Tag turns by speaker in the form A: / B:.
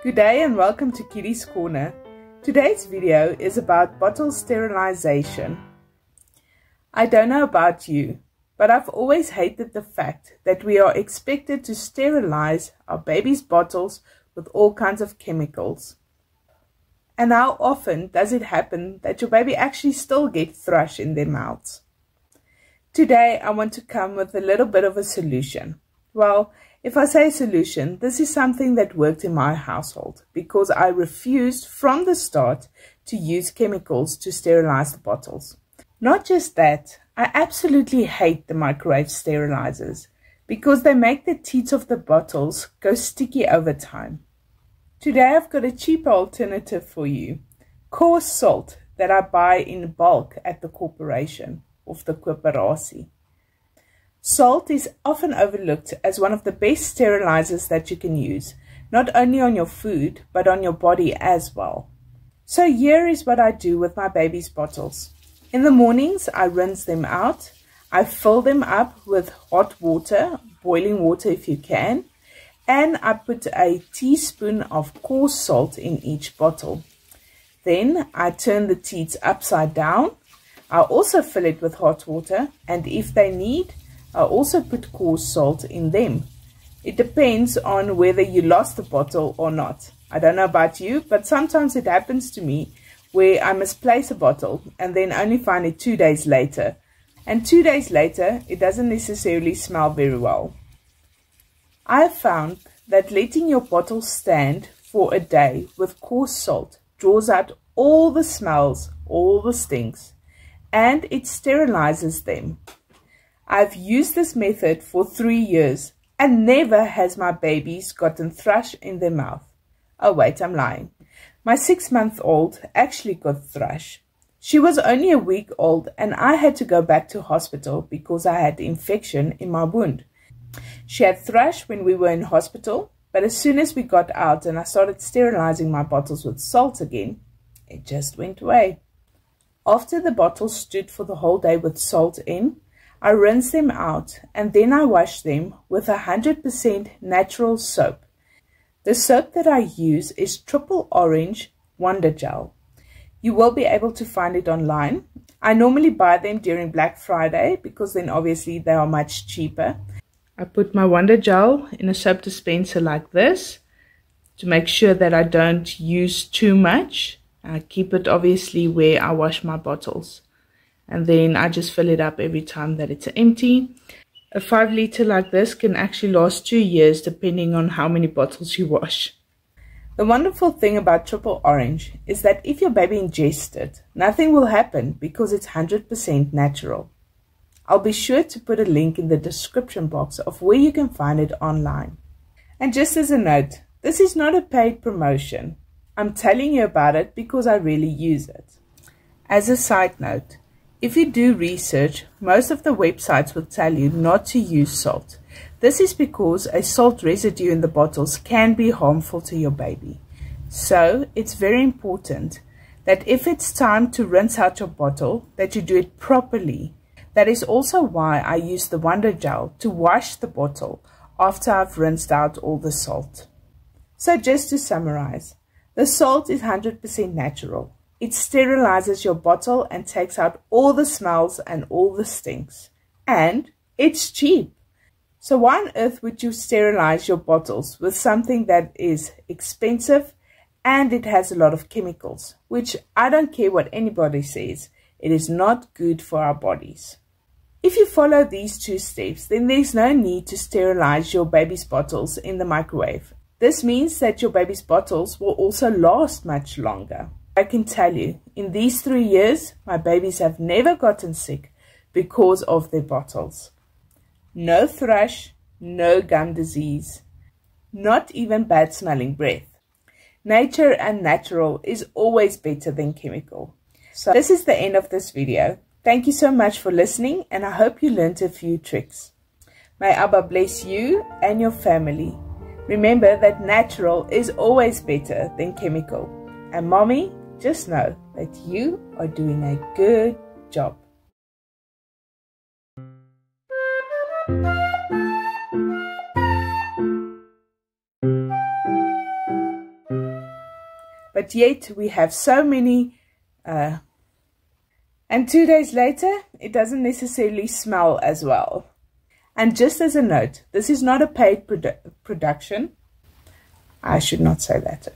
A: Good day and welcome to Kitty's Corner. Today's video is about bottle sterilization. I don't know about you, but I've always hated the fact that we are expected to sterilize our baby's bottles with all kinds of chemicals. And how often does it happen that your baby actually still gets thrush in their mouths? Today I want to come with a little bit of a solution. Well, if I say solution, this is something that worked in my household because I refused from the start to use chemicals to sterilize the bottles. Not just that, I absolutely hate the microwave sterilizers because they make the teats of the bottles go sticky over time. Today I've got a cheaper alternative for you, coarse salt that I buy in bulk at the Kooperasie of the Kooperasie. Salt is often overlooked as one of the best sterilizers that you can use, not only on your food, but on your body as well. So here is what I do with my baby's bottles. In the mornings, I rinse them out. I fill them up with hot water, boiling water if you can, and I put a teaspoon of coarse salt in each bottle. Then I turn the teats upside down. I also fill it with hot water, and if they need, I also put coarse salt in them. It depends on whether you lost the bottle or not. I don't know about you, but sometimes it happens to me where I misplace a bottle and then only find it 2 days later. And 2 days later, it doesn't necessarily smell very well. I have found that letting your bottle stand for a day with coarse salt draws out all the smells, all the stinks, and it sterilizes them. I've used this method for 3 years and never has my babies gotten thrush in their mouth. Oh wait, I'm lying. My 6-month-old actually got thrush. She was only a week old and I had to go back to hospital because I had infection in my wound. She had thrush when we were in hospital, but as soon as we got out and I started sterilizing my bottles with salt again, it just went away. After the bottles stood for the whole day with salt in, I rinse them out and then I wash them with 100% natural soap. The soap that I use is Triple Orange Wonder Gel. You will be able to find it online. I normally buy them during Black Friday because then obviously they are much cheaper. I put my Wonder Gel in a soap dispenser like this to make sure that I don't use too much. I keep it obviously where I wash my bottles. And then I just fill it up every time that it's empty. A 5 liter like this can actually last 2 years depending on how many bottles you wash. The wonderful thing about Triple Orange is that if your baby ingests it, nothing will happen because it's 100% natural. I'll be sure to put a link in the description box of where you can find it online. And just as a note, this is not a paid promotion. I'm telling you about it because I really use it. As a side note, if you do research, most of the websites will tell you not to use salt. This is because a salt residue in the bottles can be harmful to your baby. So it's very important that if it's time to rinse out your bottle, that you do it properly. That is also why I use the Wonder Gel to wash the bottle after I've rinsed out all the salt. So just to summarize, the salt is 100% natural. It sterilizes your bottle and takes out all the smells and all the stinks. And it's cheap. So why on earth would you sterilize your bottles with something that is expensive and it has a lot of chemicals, which I don't care what anybody says, it is not good for our bodies. If you follow these 2 steps, then there's no need to sterilize your baby's bottles in the microwave. This means that your baby's bottles will also last much longer. I can tell you, in these 3 years, my babies have never gotten sick because of their bottles. No thrush, no gum disease, not even bad smelling breath. Nature and natural is always better than chemical. So this is the end of this video. Thank you so much for listening and I hope you learned a few tricks. May Abba bless you and your family. Remember that natural is always better than chemical. And mommy, just know that you are doing a good job. but yet we have so many, and 2 days later, it doesn't necessarily smell as well. And just as a note, this is not a paid production. I should not say that.